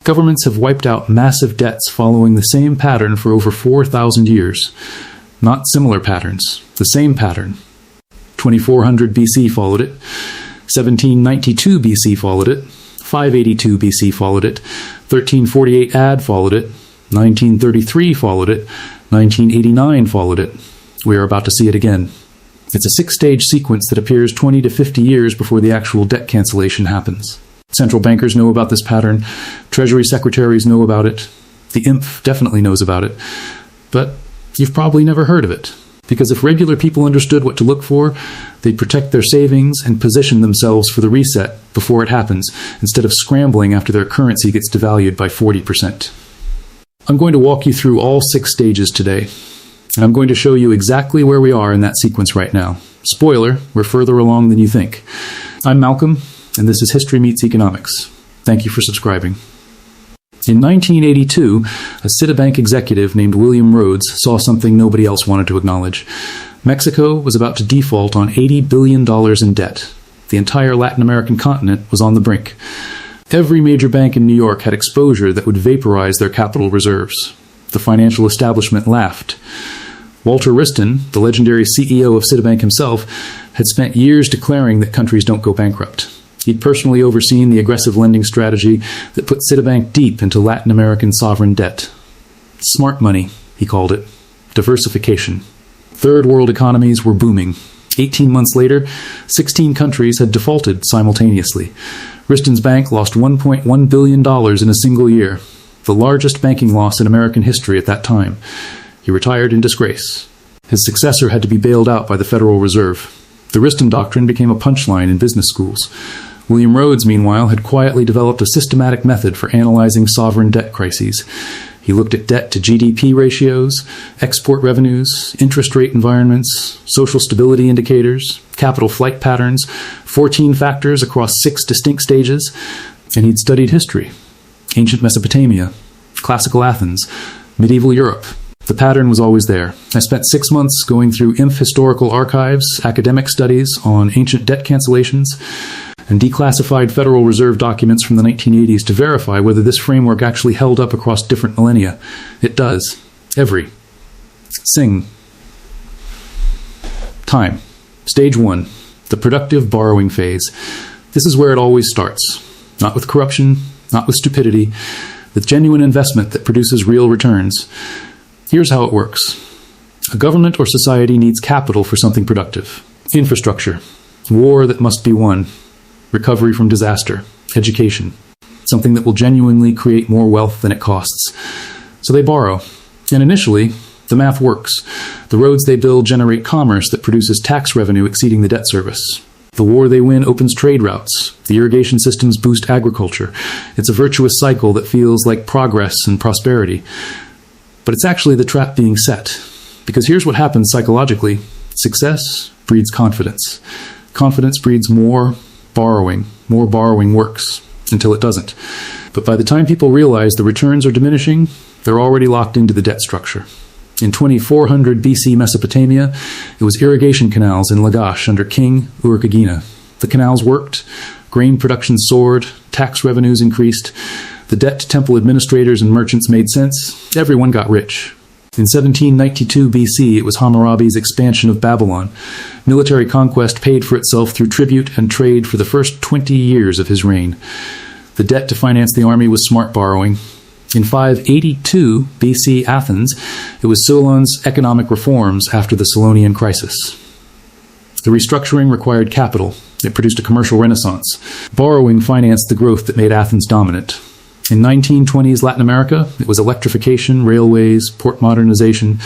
Governments have wiped out massive debts following the same pattern for over 4,000 years. Not similar patterns, the same pattern. 2400 BC followed it, 1792 BC followed it, 582 BC followed it, 1348 AD followed it, 1933 followed it, 1989 followed it. We are about to see it again. It's a 6-stage sequence that appears 20 to 50 years before the actual debt cancellation happens. Central bankers know about this pattern. Treasury secretaries know about it. The imp definitely knows about it. But you've probably never heard of it. Because if regular people understood what to look for, they'd protect their savings and position themselves for the reset before it happens, instead of scrambling after their currency gets devalued by 40%. I'm going to walk you through all 6 stages today, and I'm going to show you exactly where we are in that sequence right now. Spoiler, we're further along than you think. I'm Malcolm, and this is History Meets Economics. Thank you for subscribing. In 1982, a Citibank executive named William Rhodes saw something nobody else wanted to acknowledge. Mexico was about to default on $80 billion in debt. The entire Latin American continent was on the brink. Every major bank in New York had exposure that would vaporize their capital reserves. The financial establishment laughed. Walter Wriston, the legendary CEO of Citibank himself, had spent years declaring that countries don't go bankrupt. He'd personally overseen the aggressive lending strategy that put Citibank deep into Latin American sovereign debt. Smart money, he called it. Diversification. Third world economies were booming. 18 months later, 16 countries had defaulted simultaneously. Wriston's bank lost $1.1 billion in a single year, the largest banking loss in American history at that time. He retired in disgrace. His successor had to be bailed out by the Federal Reserve. The Wriston Doctrine became a punchline in business schools. William Rhodes, meanwhile, had quietly developed a systematic method for analyzing sovereign debt crises. He looked at debt to GDP ratios, export revenues, interest rate environments, social stability indicators, capital flight patterns, 14 factors across 6 distinct stages, and he'd studied history. Ancient Mesopotamia, classical Athens, medieval Europe. The pattern was always there. I spent 6 months going through IMF historical archives, academic studies on ancient debt cancellations, and declassified Federal Reserve documents from the 1980s to verify whether this framework actually held up across different millennia. It does. Every. Sing. Time. Stage 1. The productive borrowing phase. This is where it always starts. Not with corruption, not with stupidity, with genuine investment that produces real returns. Here's how it works. A government or society needs capital for something productive. Infrastructure. War that must be won. Recovery from disaster. Education. Something that will genuinely create more wealth than it costs. So they borrow. And initially, the math works. The roads they build generate commerce that produces tax revenue exceeding the debt service. The war they win opens trade routes. The irrigation systems boost agriculture. It's a virtuous cycle that feels like progress and prosperity. But it's actually the trap being set. Because here's what happens psychologically. Success breeds confidence. Confidence breeds more borrowing. More borrowing works, until it doesn't. But by the time people realize the returns are diminishing, they're already locked into the debt structure. In 2400 BC Mesopotamia, it was irrigation canals in Lagash under King Urukagina. The canals worked, grain production soared, tax revenues increased, the debt to temple administrators and merchants made sense, everyone got rich. In 1792 BC, it was Hammurabi's expansion of Babylon. Military conquest paid for itself through tribute and trade for the first 20 years of his reign. The debt to finance the army was smart borrowing. In 582 BC Athens, it was Solon's economic reforms after the Solonian crisis. The restructuring required capital. It produced a commercial renaissance. Borrowing financed the growth that made Athens dominant. In 1920s Latin America, it was electrification, railways, port modernization.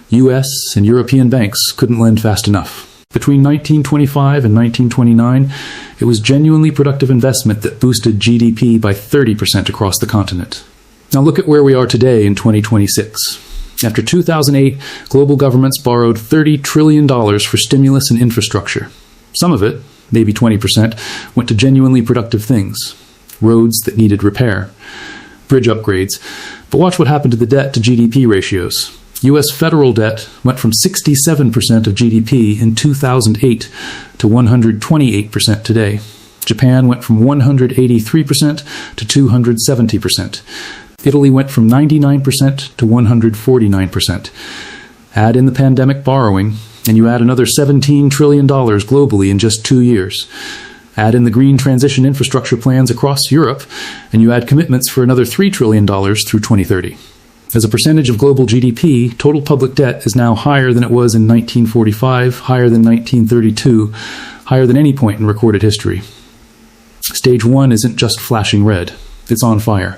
U.S. and European banks couldn't lend fast enough. Between 1925 and 1929, it was genuinely productive investment that boosted GDP by 30% across the continent. Now look at where we are today in 2026. After 2008, global governments borrowed $30 trillion for stimulus and infrastructure. Some of it, maybe 20%, went to genuinely productive things. Roads that needed repair, bridge upgrades. But watch what happened to the debt to GDP ratios. U.S. federal debt went from 67% of GDP in 2008 to 128% today. Japan went from 183% to 270%. Italy went from 99% to 149%. Add in the pandemic borrowing, and you add another $17 trillion globally in just 2 years. Add in the green transition infrastructure plans across Europe, and you add commitments for another $3 trillion through 2030. As a percentage of global GDP, total public debt is now higher than it was in 1945, higher than 1932, higher than any point in recorded history. Stage 1 isn't just flashing red, it's on fire.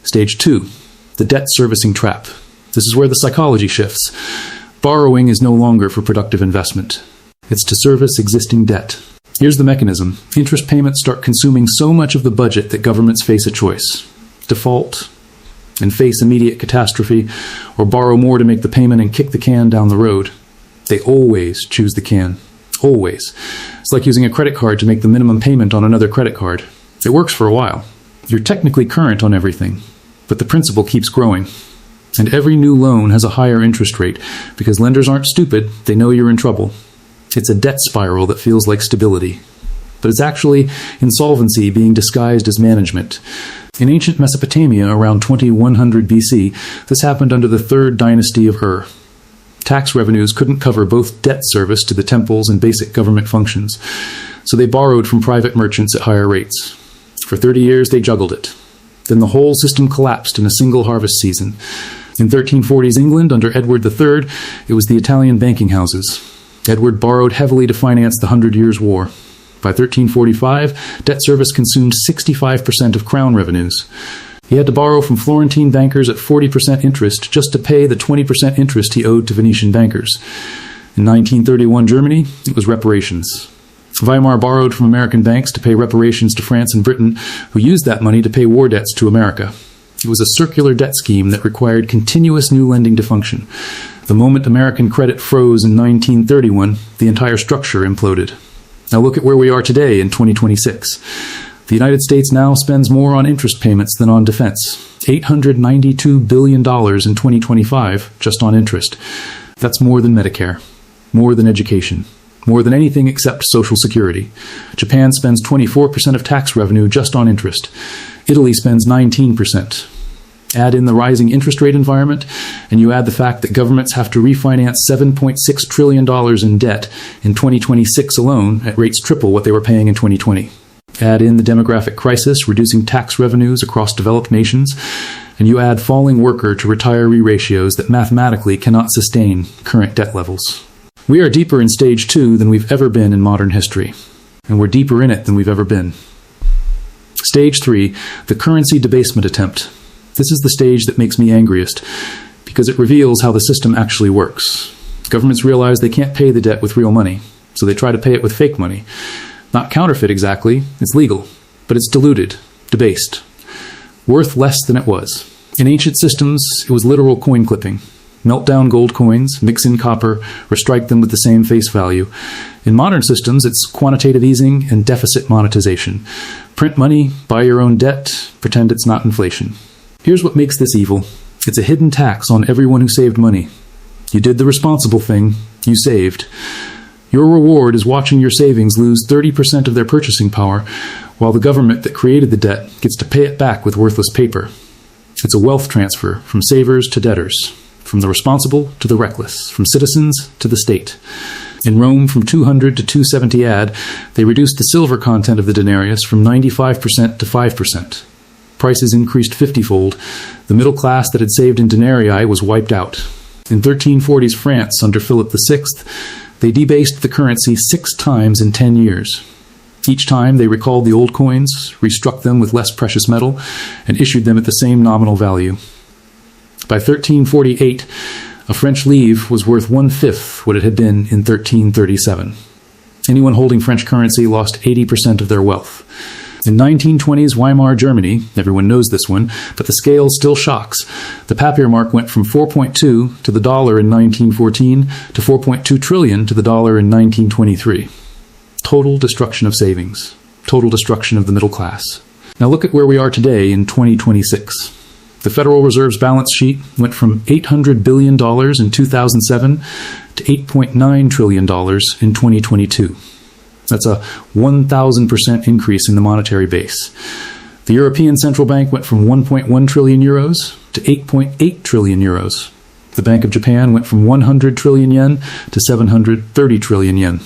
Stage 2, the debt servicing trap. This is where the psychology shifts. Borrowing is no longer for productive investment. It's to service existing debt. Here's the mechanism. Interest payments start consuming so much of the budget that governments face a choice. Default and face immediate catastrophe, or borrow more to make the payment and kick the can down the road. They always choose the can. Always. It's like using a credit card to make the minimum payment on another credit card. It works for a while. You're technically current on everything, but the principal keeps growing. And every new loan has a higher interest rate, because lenders aren't stupid, they know you're in trouble. It's a debt spiral that feels like stability. But it's actually insolvency being disguised as management. In ancient Mesopotamia, around 2100 BC, this happened under the third dynasty of Ur. Tax revenues couldn't cover both debt service to the temples and basic government functions, so they borrowed from private merchants at higher rates. For 30 years, they juggled it. Then the whole system collapsed in a single harvest season. In 1340s England, under Edward III, it was the Italian banking houses. Edward borrowed heavily to finance the 100 Years' War. By 1345, debt service consumed 65% of crown revenues. He had to borrow from Florentine bankers at 40% interest just to pay the 20% interest he owed to Venetian bankers. In 1931 Germany, it was reparations. Weimar borrowed from American banks to pay reparations to France and Britain, who used that money to pay war debts to America. It was a circular debt scheme that required continuous new lending to function. The moment American credit froze in 1931, the entire structure imploded. Now look at where we are today in 2026. The United States now spends more on interest payments than on defense. $892 billion in 2025 just on interest. That's more than Medicare, more than education, more than anything except Social Security. Japan spends 24% of tax revenue just on interest. Italy spends 19%. Add in the rising interest rate environment, and you add the fact that governments have to refinance $7.6 trillion in debt in 2026 alone at rates triple what they were paying in 2020. Add in the demographic crisis, reducing tax revenues across developed nations, and you add falling worker to retiree ratios that mathematically cannot sustain current debt levels. We are deeper in stage 2 than we've ever been in modern history, and we're deeper in it than we've ever been. Stage 3, the currency debasement attempt. This is the stage that makes me angriest, because it reveals how the system actually works. Governments realize they can't pay the debt with real money, so they try to pay it with fake money. Not counterfeit exactly, it's legal, but it's diluted, debased, worth less than it was. In ancient systems, it was literal coin clipping. Melt down gold coins, mix in copper, restrike them with the same face value. In modern systems, it's quantitative easing and deficit monetization. Print money, buy your own debt, pretend it's not inflation. Here's what makes this evil. It's a hidden tax on everyone who saved money. You did the responsible thing. You saved. Your reward is watching your savings lose 30% of their purchasing power, while the government that created the debt gets to pay it back with worthless paper. It's a wealth transfer from savers to debtors, from the responsible to the reckless, from citizens to the state. In Rome, from 200 to 270 AD, they reduced the silver content of the denarius from 95% to 5%. Prices increased 50-fold. The middle class that had saved in denarii was wiped out. In 1340s France, under Philip VI, they debased the currency 6 times in 10 years. Each time they recalled the old coins, restruck them with less precious metal, and issued them at the same nominal value. By 1348, a French livre was worth 1/5 what it had been in 1337. Anyone holding French currency lost 80% of their wealth. In 1920s Weimar Germany, everyone knows this one, but the scale still shocks. The papier mark went from 4.2 to the dollar in 1914 to 4.2 trillion to the dollar in 1923. Total destruction of savings. Total destruction of the middle class. Now look at where we are today in 2026. The Federal Reserve's balance sheet went from $800 billion in 2007 to $8.9 trillion in 2022. That's a 1,000% increase in the monetary base. The European Central Bank went from 1.1 trillion euros to 8.8 trillion euros. The Bank of Japan went from 100 trillion yen to 730 trillion yen.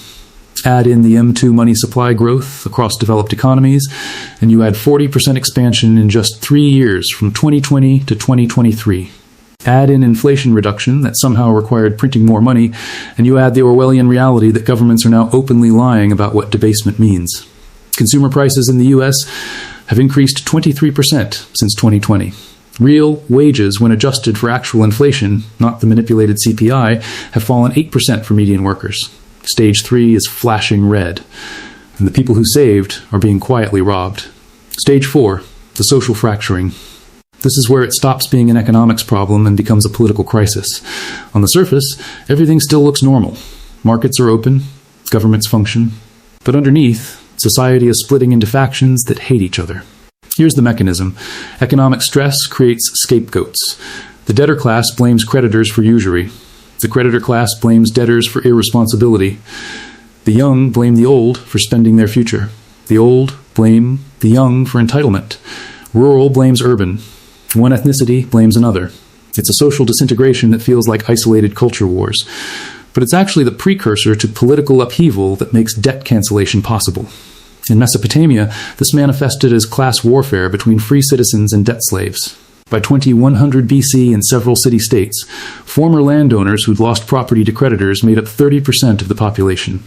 Add in the M2 money supply growth across developed economies, and you add 40% expansion in just 3 years from 2020 to 2023. Add in inflation reduction that somehow required printing more money, and you add the Orwellian reality that governments are now openly lying about what debasement means. Consumer prices in the US have increased 23% since 2020. Real wages, when adjusted for actual inflation, not the manipulated CPI, have fallen 8% for median workers. Stage 3 is flashing red, and the people who saved are being quietly robbed. Stage 4, the social fracturing. This is where it stops being an economics problem and becomes a political crisis. On the surface, everything still looks normal. Markets are open, governments function. But underneath, society is splitting into factions that hate each other. Here's the mechanism. Economic stress creates scapegoats. The debtor class blames creditors for usury. The creditor class blames debtors for irresponsibility. The young blame the old for spending their future. The old blame the young for entitlement. Rural blames urban. One ethnicity blames another. It's a social disintegration that feels like isolated culture wars. But it's actually the precursor to political upheaval that makes debt cancellation possible. In Mesopotamia, this manifested as class warfare between free citizens and debt slaves. By 2100 BC in several city-states, former landowners who'd lost property to creditors made up 30% of the population.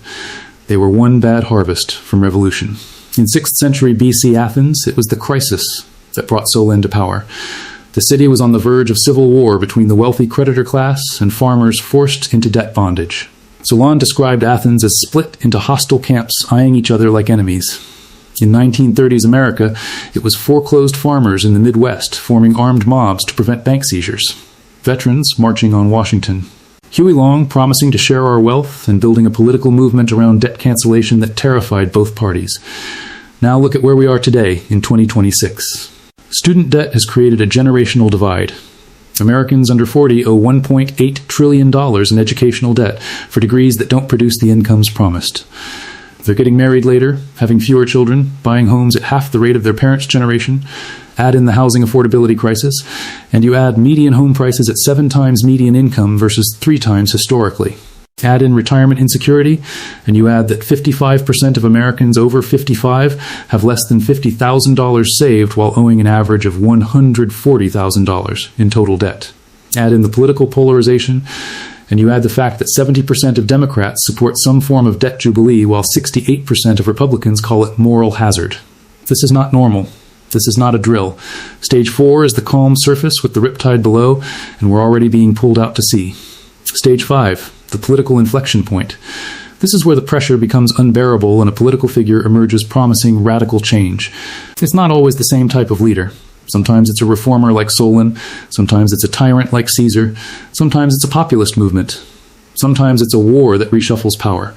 They were one bad harvest from revolution. In 6th century BC Athens, it was the crisis that brought Solon to power. The city was on the verge of civil war between the wealthy creditor class and farmers forced into debt bondage. Solon described Athens as split into hostile camps eyeing each other like enemies. In 1930s America, it was foreclosed farmers in the Midwest forming armed mobs to prevent bank seizures. Veterans marching on Washington. Huey Long promising to share our wealth and building a political movement around debt cancellation that terrified both parties. Now look at where we are today in 2026. Student debt has created a generational divide. Americans under 40 owe $1.8 trillion in educational debt for degrees that don't produce the incomes promised. They're getting married later, having fewer children, buying homes at half the rate of their parents' generation. Add in the housing affordability crisis, and you add median home prices at 7 times median income versus 3 times historically. Add in retirement insecurity, and you add that 55% of Americans over 55 have less than $50,000 saved while owing an average of $140,000 in total debt. Add in the political polarization, and you add the fact that 70% of Democrats support some form of debt jubilee while 68% of Republicans call it moral hazard. This is not normal. This is not a drill. Stage 4 is the calm surface with the riptide below, and we're already being pulled out to sea. Stage 5, the political inflection point. This is where the pressure becomes unbearable and a political figure emerges promising radical change. It's not always the same type of leader. Sometimes it's a reformer like Solon, sometimes it's a tyrant like Caesar, sometimes it's a populist movement, sometimes it's a war that reshuffles power.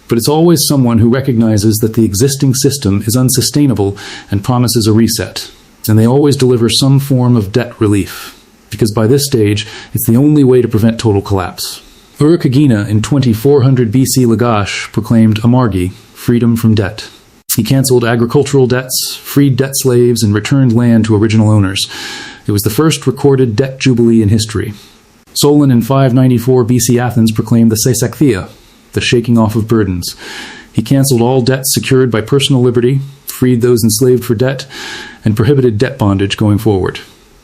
But it's always someone who recognizes that the existing system is unsustainable and promises a reset. And they always deliver some form of debt relief, because by this stage, it's the only way to prevent total collapse. Urukagina in 2400 BC Lagash proclaimed amargi, freedom from debt. He canceled agricultural debts, freed debt slaves, and returned land to original owners. It was the first recorded debt jubilee in history. Solon in 594 BC Athens proclaimed the seisachthia, the shaking off of burdens. He canceled all debts secured by personal liberty, freed those enslaved for debt, and prohibited debt bondage going forward.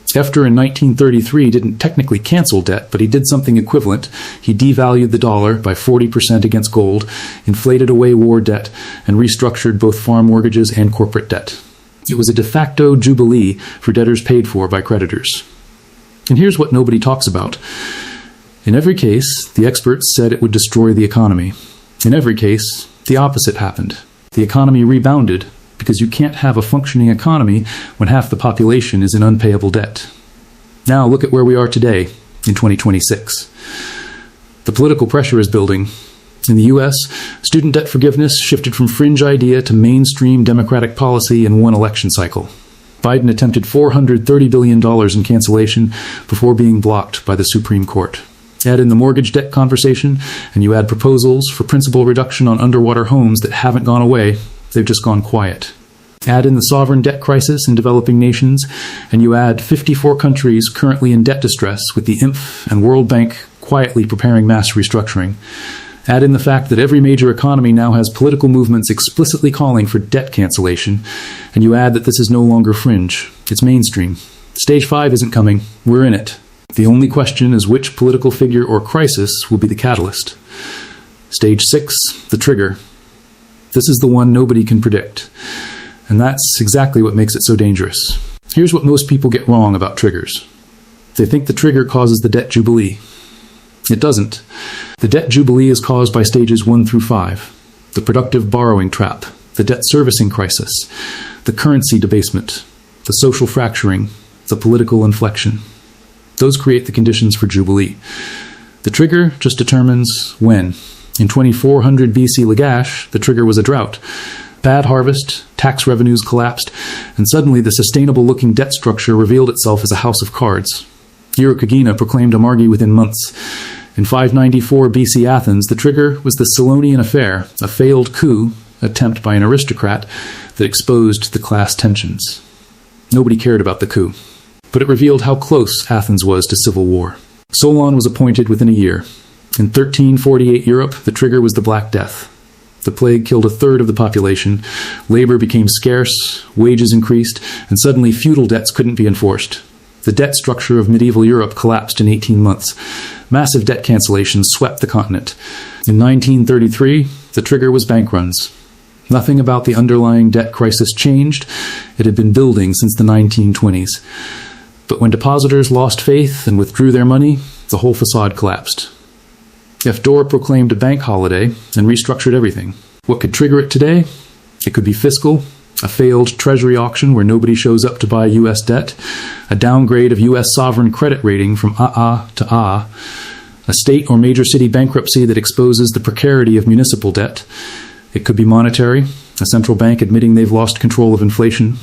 Hefter in 1933 didn't technically cancel debt, but he did something equivalent. He devalued the dollar by 40% against gold, inflated away war debt, and restructured both farm mortgages and corporate debt. It was a de facto jubilee for debtors paid for by creditors. And here's what nobody talks about. In every case, the experts said it would destroy the economy. In every case, the opposite happened. The economy rebounded, because you can't have a functioning economy when half the population is in unpayable debt. Now look at where we are today, in 2026. The political pressure is building. In the US, student debt forgiveness shifted from fringe idea to mainstream democratic policy in one election cycle. Biden attempted $430 billion in cancellation before being blocked by the Supreme Court. Add in the mortgage debt conversation, and you add proposals for principal reduction on underwater homes that haven't gone away, they've just gone quiet. Add in the sovereign debt crisis in developing nations, and you add 54 countries currently in debt distress with the IMF and World Bank quietly preparing mass restructuring. Add in the fact that every major economy now has political movements explicitly calling for debt cancellation, and you add that this is no longer fringe, it's mainstream. Stage 5 isn't coming, we're in it. The only question is which political figure or crisis will be the catalyst. Stage 6, the trigger. This is the one nobody can predict. And that's exactly what makes it so dangerous. Here's what most people get wrong about triggers. They think the trigger causes the debt jubilee. It doesn't. The debt jubilee is caused by stages 1 through 5. The productive borrowing trap, the debt servicing crisis, the currency debasement, the social fracturing, the political inflection. Those create the conditions for Jubilee. The trigger just determines when. In 2400 BC Lagash, the trigger was a drought. Bad harvest, tax revenues collapsed, and suddenly the sustainable-looking debt structure revealed itself as a house of cards. Hirokagina proclaimed Amargi within months. In 594 BC Athens, the trigger was the Selonian affair, a failed coup attempt by an aristocrat that exposed the class tensions. Nobody cared about the coup, but it revealed how close Athens was to civil war. Solon was appointed within a year. In 1348 Europe, the trigger was the Black Death. The plague killed a third of the population, labor became scarce, wages increased, and suddenly feudal debts couldn't be enforced. The debt structure of medieval Europe collapsed in 18 months. Massive debt cancellations swept the continent. In 1933, the trigger was bank runs. Nothing about the underlying debt crisis changed. It had been building since the 1920s. But when depositors lost faith and withdrew their money, the whole facade collapsed. FDOR proclaimed a bank holiday and restructured everything. What could trigger it today? It could be fiscal, a failed treasury auction where nobody shows up to buy U.S. debt, a downgrade of U.S. sovereign credit rating from AA to A, a state or major city bankruptcy that exposes the precarity of municipal debt. It could be monetary, a central bank admitting they've lost control of inflation,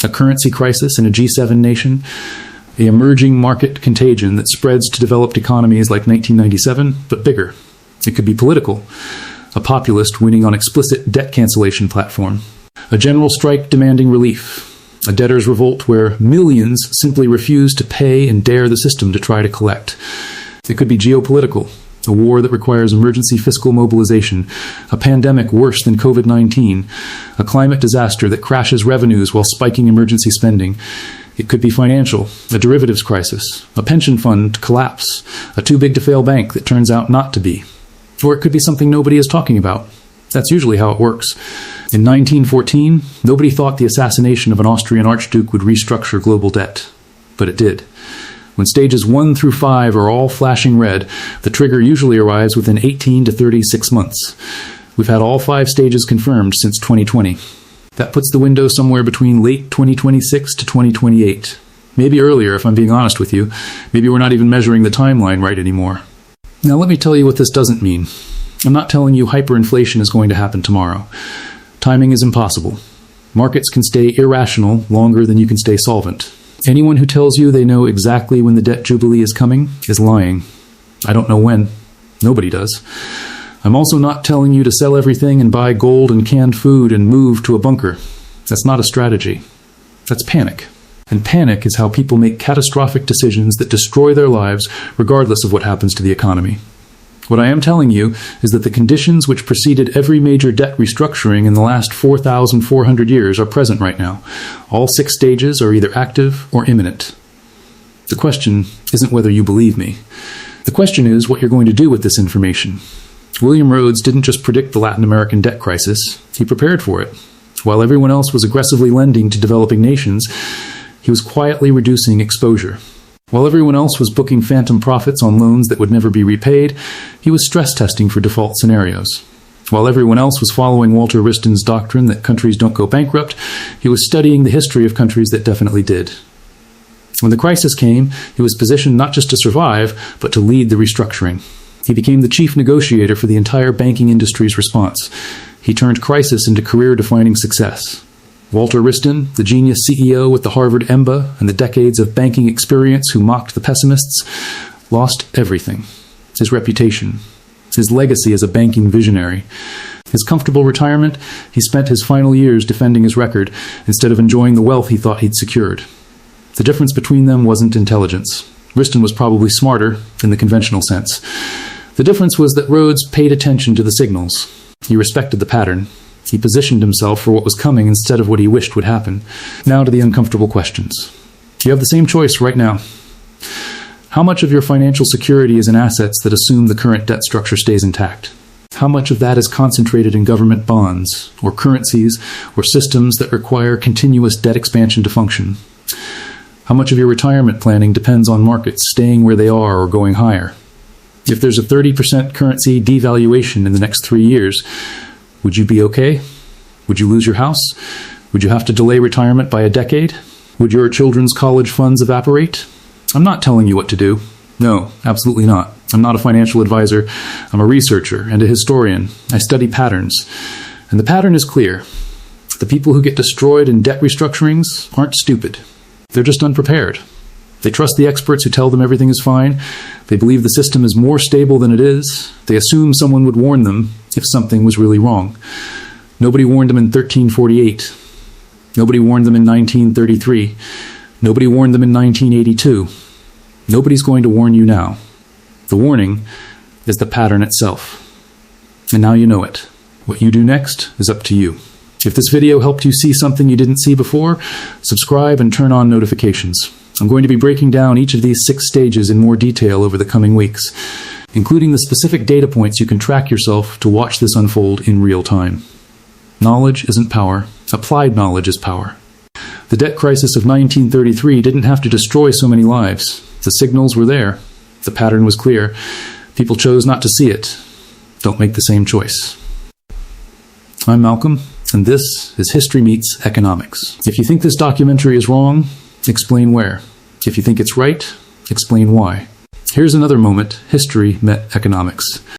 a currency crisis in a G7 nation, an emerging market contagion that spreads to developed economies like 1997, but bigger. It could be political, a populist winning on explicit debt cancellation platform, a general strike demanding relief, a debtors' revolt where millions simply refuse to pay and dare the system to try to collect. It could be geopolitical, a war that requires emergency fiscal mobilization, a pandemic worse than COVID-19, a climate disaster that crashes revenues while spiking emergency spending. It could be financial, a derivatives crisis, a pension fund collapse, a too-big-to-fail bank that turns out not to be. Or it could be something nobody is talking about. That's usually how it works. In 1914, nobody thought the assassination of an Austrian archduke would restructure global debt. But it did. When stages 1 through 5 are all flashing red, the trigger usually arrives within 18 to 36 months. We've had all 5 stages confirmed since 2020. That puts the window somewhere between late 2026 to 2028. Maybe earlier, if I'm being honest with you. Maybe we're not even measuring the timeline right anymore. Now let me tell you what this doesn't mean. I'm not telling you hyperinflation is going to happen tomorrow. Timing is impossible. Markets can stay irrational longer than you can stay solvent. Anyone who tells you they know exactly when the debt jubilee is coming is lying. I don't know when. Nobody does. I'm also not telling you to sell everything and buy gold and canned food and move to a bunker. That's not a strategy. That's panic. And panic is how people make catastrophic decisions that destroy their lives regardless of what happens to the economy. What I am telling you is that the conditions which preceded every major debt restructuring in the last 4,400 years are present right now. All 6 stages are either active or imminent. The question isn't whether you believe me. The question is what you're going to do with this information. William Rhodes didn't just predict the Latin American debt crisis, he prepared for it. While everyone else was aggressively lending to developing nations, he was quietly reducing exposure. While everyone else was booking phantom profits on loans that would never be repaid, he was stress testing for default scenarios. While everyone else was following Walter Wriston's doctrine that countries don't go bankrupt, he was studying the history of countries that definitely did. When the crisis came, he was positioned not just to survive, but to lead the restructuring. He became the chief negotiator for the entire banking industry's response. He turned crisis into career-defining success. Walter Wriston, the genius CEO with the Harvard EMBA and the decades of banking experience who mocked the pessimists, lost everything. His reputation, his legacy as a banking visionary, his comfortable retirement. He spent his final years defending his record instead of enjoying the wealth he thought he'd secured. The difference between them wasn't intelligence. Riston was probably smarter in the conventional sense. The difference was that Rhodes paid attention to the signals. He respected the pattern. He positioned himself for what was coming instead of what he wished would happen. Now to the uncomfortable questions. You have the same choice right now. How much of your financial security is in assets that assume the current debt structure stays intact? How much of that is concentrated in government bonds, or currencies, or systems that require continuous debt expansion to function? How much of your retirement planning depends on markets staying where they are or going higher? If there's a 30% currency devaluation in the next 3 years, would you be okay? Would you lose your house? Would you have to delay retirement by a decade? Would your children's college funds evaporate? I'm not telling you what to do. No, absolutely not. I'm not a financial advisor. I'm a researcher and a historian. I study patterns. And the pattern is clear. The people who get destroyed in debt restructurings aren't stupid. They're just unprepared. They trust the experts who tell them everything is fine. They believe the system is more stable than it is. They assume someone would warn them if something was really wrong. Nobody warned them in 1348. Nobody warned them in 1933. Nobody warned them in 1982. Nobody's going to warn you now. The warning is the pattern itself. And now you know it. What you do next is up to you. If this video helped you see something you didn't see before, subscribe and turn on notifications. I'm going to be breaking down each of these 6 stages in more detail over the coming weeks, including the specific data points you can track yourself to watch this unfold in real time. Knowledge isn't power. Applied knowledge is power. The debt crisis of 1933 didn't have to destroy so many lives. The signals were there. The pattern was clear. People chose not to see it. Don't make the same choice. I'm Malcolm, and this is History Meets Economics. If you think this documentary is wrong, explain where. If you think it's right, explain why. Here's another moment history met economics.